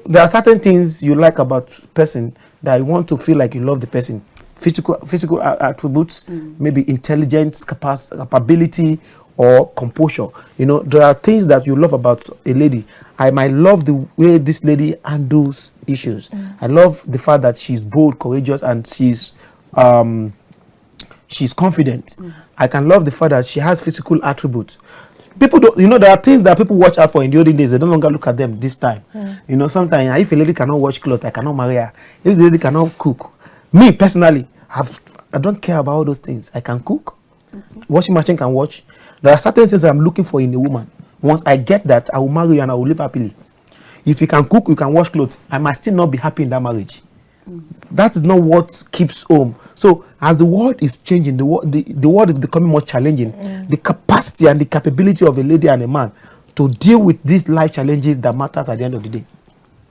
there are certain things you like about person that you want to feel like you love the person. Physical attributes, maybe intelligence, capability, or composure. You know, there are things that you love about a lady. I might love the way this lady handles issues. I love the fact that she's bold, courageous, and she's confident. I can love the fact that she has physical attributes. People don't, there are things that people watch out for in the olden days. They no longer look at them this time. Sometimes if a lady cannot wash clothes, I cannot marry her. If the lady cannot cook, me personally, I don't care about all those things. I can cook. Washing machine can wash. There are certain things I'm looking for in a woman. Once I get that, I will marry you and I will live happily. If you can cook, you can wash clothes, I might still not be happy in that marriage. That is not what keeps home. So as the world is changing, the world is becoming more challenging. The capacity and the capability of a lady and a man to deal with these life challenges that matters at the end of the day.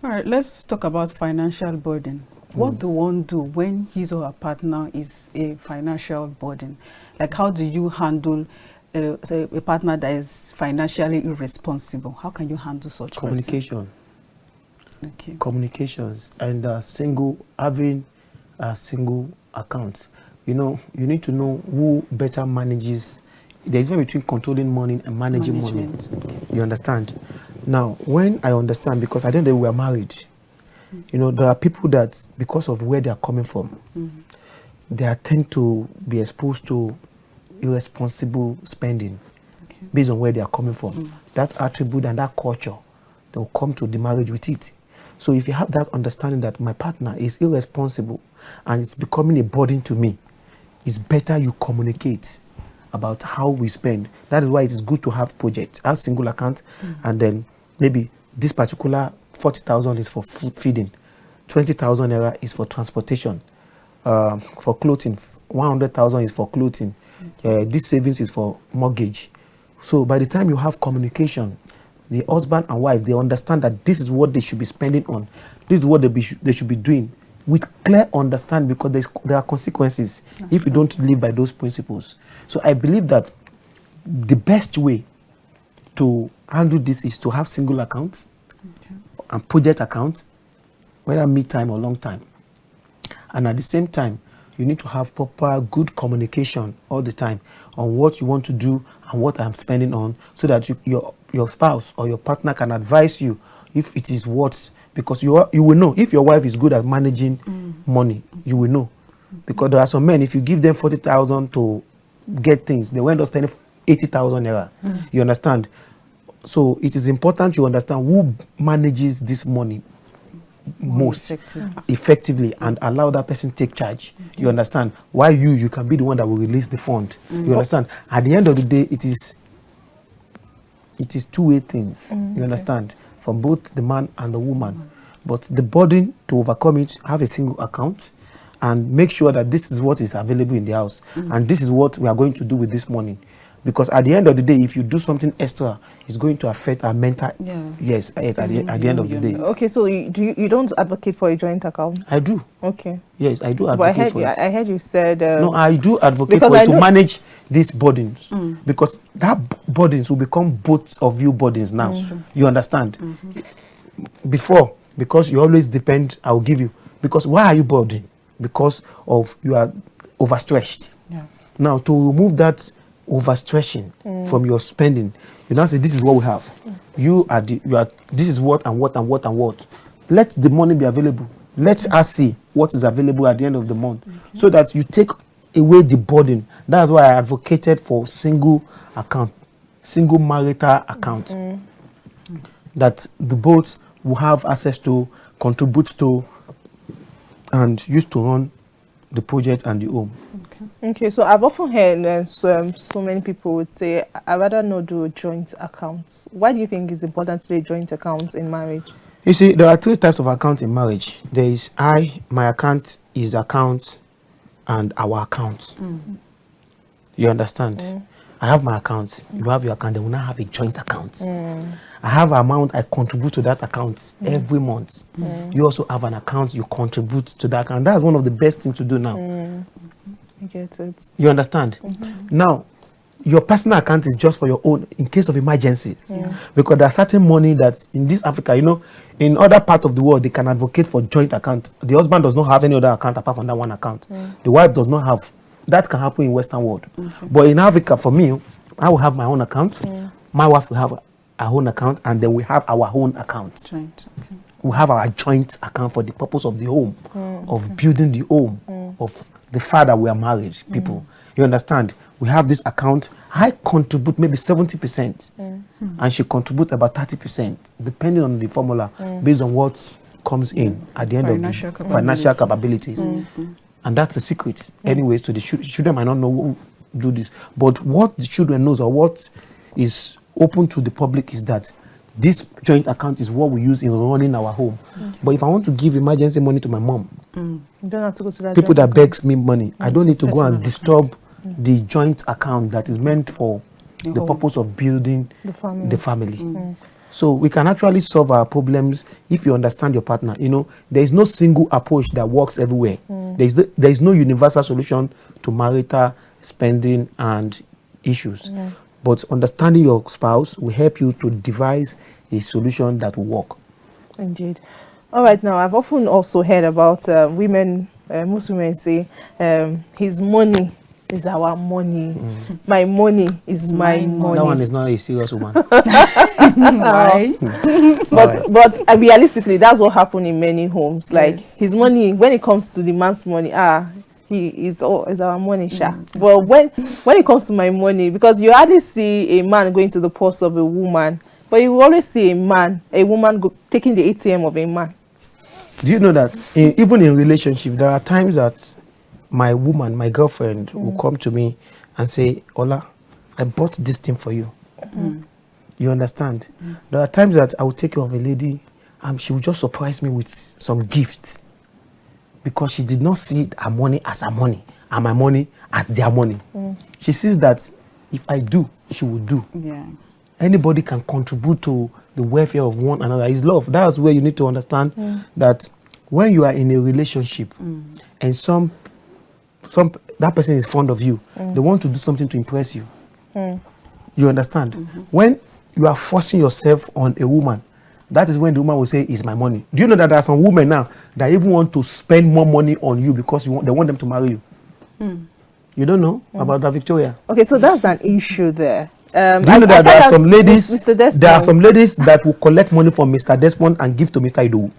All right, let's talk about financial burden. What do one do when his or her partner is a financial burden? Like, how do you handle say a partner that is financially irresponsible? How can you handle such Communication. Okay. Communications and having a single account. You need to know who better manages. There's a difference between controlling money and managing money. Okay. You understand? Now, when I understand, because I don't know we are married, there are people that, because of where they are coming from, they tend to be exposed to irresponsible spending based on where they are coming from. That attribute and that culture, they'll come to the marriage with it. So if you have that understanding that my partner is irresponsible and it's becoming a burden to me, it's better you communicate about how we spend. That is why it is good to have projects, have single account, and then maybe this particular 40,000 is for food feeding, 20,000 naira is for transportation, for clothing, 100,000 is for clothing, this savings is for mortgage. So by the time you have communication, the husband and wife, they understand that this is what they should be spending on, this is what they should be doing with clear understanding, because there are consequences if you don't live by those principles. So I believe that the best way to handle this is to have single account and project account, whether mid-time or long time. And at the same time, you need to have proper good communication all the time on what you want to do and what I'm spending on, so that your spouse or your partner can advise you if it is what, because you will know if your wife is good at managing money. You will know, because there are some men, if you give them 40,000 to get things, they will end up spending 80,000 naira. You understand? So it is important you understand who manages this money most effectively and allow that person take charge. You understand? Why you can be the one that will release the fund. You understand? At the end of the day, it is two-way things. You understand? From both the man and the woman. But the burden to overcome it, have a single account and make sure that this is what is available in the house, and this is what we are going to do with this money. Because at the end of the day, if you do something extra, it's going to affect our mental. Yes, at the end of the day. Okay, so you don't advocate for a joint account? I do. Okay. Yes, I do advocate for it. I heard you said... no, I do advocate for it to manage these burdens. Because that burdens will become both of you burdens now. You understand? Before, because you always depend, I will give you. Because why are you burdened? Because of you are overstretched. Now, to remove that overstretching from your spending, you now say, this is what we have. This is what and what and what and what. Let the money be available. Let us see what is available at the end of the month, so that you take away the burden. That's why I advocated for single account, single marital account, that the both will have access to, contribute to, and use to run the project and the home. Okay, so I've often heard so many people would say, I'd rather not do a joint account. Why do you think it's important to do a joint account in marriage? You see, there are 3 types of accounts in marriage. There is my account, his account, and our account. You understand? I have my account, you have your account, then we now have a joint account. I have an amount I contribute to that account every month. You also have an account, you contribute to that account. That's one of the best things to do now. I get it. You understand? Now, your personal account is just for your own, in case of emergencies. Because there are certain money that in this Africa, you know, in other parts of the world, they can advocate for joint account. The husband does not have any other account apart from that one account. The wife does not have. That can happen in Western world. But in Africa, for me, I will have my own account. My wife will have her own account, and then we have our own account. We have our joint account for the purpose of the home, of building the home, of the fact that we are married people. You understand? We have this account. I contribute maybe 70%, and she contributes about 30%, depending on the formula, based on what comes in at the end of the financial capabilities. And that's a secret. Anyways, so the children might not know who do this. But what the children knows, or what is open to the public, is that this joint account is what we use in running our home. But if I want to give emergency money to my mom, you don't have to go to that people that begs me money, I don't need to go and disturb the joint account that is meant for the purpose of building the family. So we can actually solve our problems if you understand your partner. You know, there is no single approach that works everywhere. There is no universal solution to marital spending and issues. But understanding your spouse will help you to devise a solution that will work. Indeed. All right, now I've often also heard about women, most women say, his money is our money. My money is my money. That one is not a serious woman. Right. But realistically, that's what happened in many homes. Like his money, when it comes to the man's money, he is our money, sha. But when it comes to my money, because you hardly see a man going to the purse of a woman, but you will always see a woman taking the ATM of a man. Do you know that even in relationship, there are times that my woman, my girlfriend, will come to me and say, Ola, I bought this thing for you. You understand? There are times that I will take care of a lady and she will just surprise me with some gifts, because she did not see her money as her money and my money as their money. She sees that if I do, she will do. Anybody can contribute to the welfare of one another. It's love. That's where you need to understand that when you are in a relationship and that person is fond of you, they want to do something to impress you. You understand? When you are forcing yourself on a woman, that is when the woman will say, it's my money. Do you know that there are some women now that even want to spend more money on you because they want them to marry you? You don't know about that, Victoria? Okay, so that's an issue there. Do you know that there are some ladies? There are some ladies that will collect money from Mr. Desmond and give to Mr. Idowu.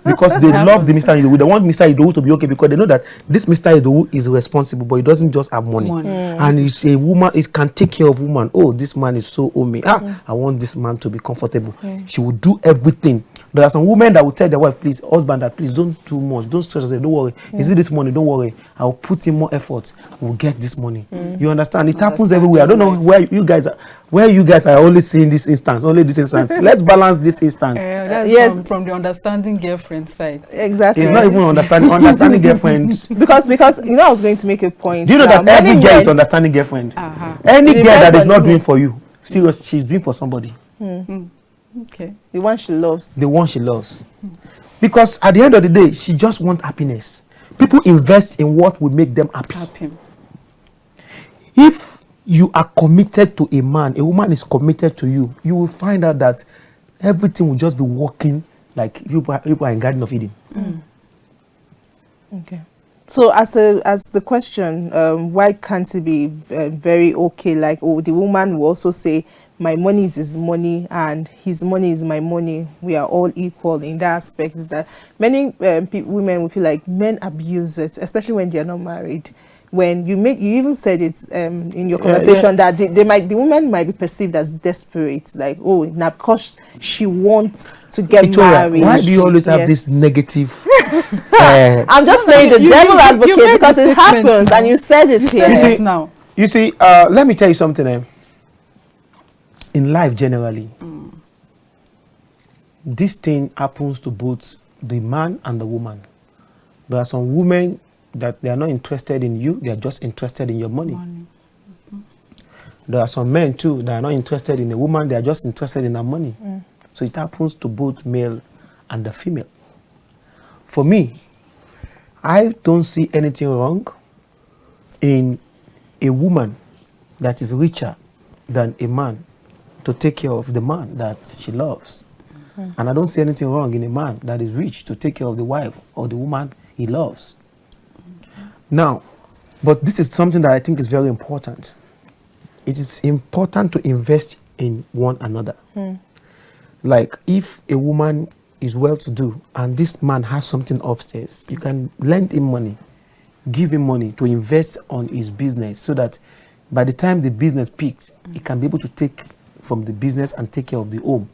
Because they love the Mr. Idowu. They want Mr. Idowu to be okay, because they know that this Mr. Idowu is responsible, but he doesn't just have money. And he's a woman, he can take care of woman. Oh, this man is so homey. I want this man to be comfortable. She will do everything There are some women that will tell their wife, please, husband, that please don't do much, don't stress yourself, don't worry. Is it this money? Don't worry. I'll put in more effort. We'll get this money. You understand? It happens everywhere. I don't know where you guys are only seeing this instance, only this instance. Let's balance this instance. That's from the understanding girlfriend side. Exactly. It's not even understanding girlfriend. Because I was going to make a point. Do you know that every girl is understanding girlfriend? Any girl that is not doing for you, serious, she's doing for somebody. Okay. The one she loves. The one she loves. Because at the end of the day, she just wants happiness. People invest in what will make them happy. If you are committed to a man, a woman is committed to you, you will find out that everything will just be working like you are in Garden of Eden. Okay. So as the question, why can't it be very okay? Like, the woman will also say, my money is his money and his money is my money. We are all equal in that aspect. Is that many women will feel like men abuse it, especially when they are not married. When you even said it in your conversation that the woman might be perceived as desperate, like, now because she wants to get Victoria, married. why do you always have this negative? I'm just playing the devil advocate because it happens, and you said it here. Now. You see, let me tell you something. In life generally, this thing happens to both the man and the woman. There are some women that they are not interested in you, they are just interested in your money. There are some men too that are not interested in a woman, they are just interested in her money. So it happens to both male and the female. For me, I don't see anything wrong in a woman that is richer than a man to take care of the man that she loves. And I don't see anything wrong in a man that is rich to take care of the wife or the woman he loves. Now, but this is something that I think is very important. It is important to invest in one another. Like, if a woman is well-to-do and this man has something upstairs, you can lend him money, give him money to invest on his business so that by the time the business peaks, he can be able to take from the business and take care of the home.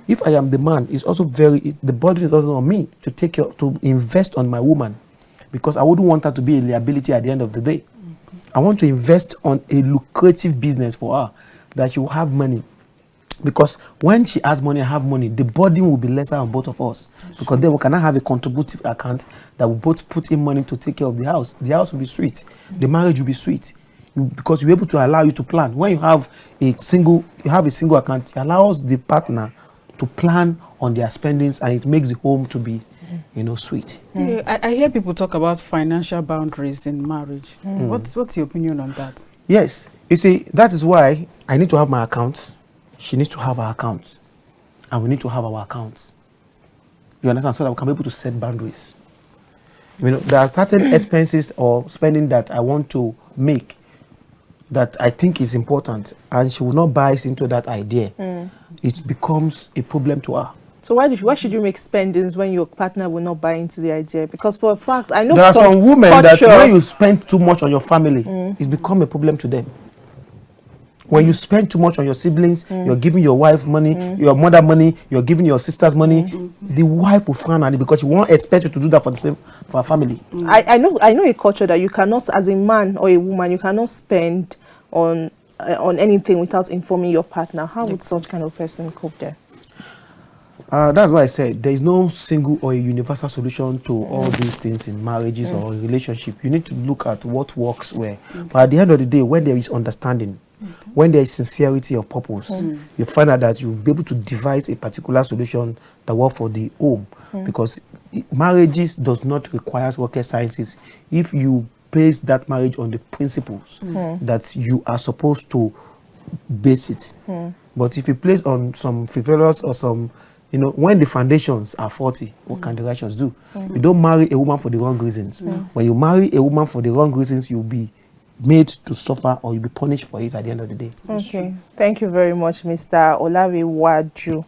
If I am the man, it's also the burden is also on me to take care, to invest on my woman, because I wouldn't want her to be a liability at the end of the day. I want to invest on a lucrative business for her, that she will have money. Because when she has money, I have money, the burden will be lesser on both of us. Because then we cannot have a contributive account that will both put in money to take care of the house. The house will be sweet. The marriage will be sweet. Because you're able to allow you to plan. When you have a single account, it allows the partner to plan on their spendings, and it makes the home to be, sweet. Yeah, I hear people talk about financial boundaries in marriage. What's your opinion on that? Yes, you see, that is why I need to have my account. She needs to have her account, and we need to have our accounts. You understand? So that we can be able to set boundaries. There are certain expenses or spending that I want to make that I think is important, and she will not buy into that idea. It becomes a problem to her. So why should you make spendings when your partner will not buy into the idea? Because for a fact, I know there are some women that when you spend too much on your family, it becomes a problem to them. When you spend too much on your siblings, you're giving your wife money, your mother money, you're giving your sisters money, the wife will frown at it because she won't expect you to do that for her family. I know a culture that you cannot, as a man or a woman, you cannot spend on anything without informing your partner. How would such kind of person cope there? That's why I said there is no single or a universal solution to all these things in marriages or relationship. You need to look at what works where. But at the end of the day, when there is understanding, when there is sincerity of purpose, you find out that you'll be able to devise a particular solution that works for the home. Because marriages does not require rocket sciences. If you base that marriage on the principles that you are supposed to base it. But if you place on some frivolous or some, when the foundations are faulty, what can the righteous do? You don't marry a woman for the wrong reasons. When you marry a woman for the wrong reasons, you'll be made to suffer or you'll be punished for it at the end of the day. Okay. Thank you very much, Mr. Olufowobi.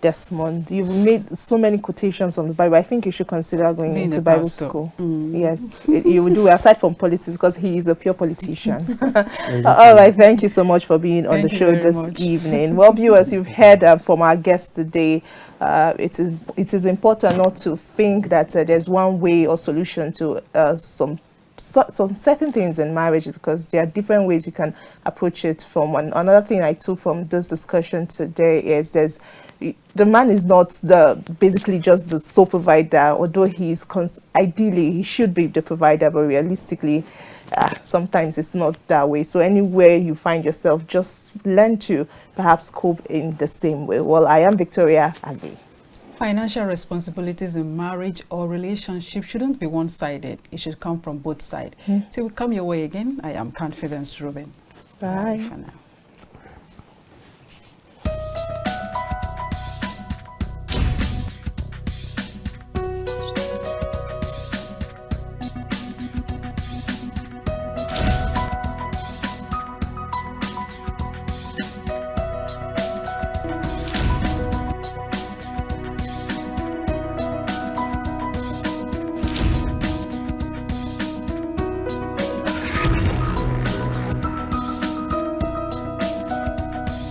Desmond. You've made so many quotations from the Bible. I think you should consider going Being into a Bible pastor. school. Mm. Yes, you will do aside from politics because he is a pure politician. All right, thank you so much for being on the Thank you show very this much. evening. Well, viewers, you've heard from our guest today. It is important not to think that there's one way or solution to some certain things in marriage, because there are different ways you can approach it from. Another thing I took from this discussion today is the man is not basically just the sole provider, although ideally he should be the provider, but realistically sometimes it's not that way. So anywhere you find yourself, just learn to perhaps cope in the same way. Well, I am Victoria Agbi. Financial responsibilities in marriage or relationship shouldn't be one-sided. It should come from both sides. Till we come your way again, I am Confidence Reuben. Bye. For now.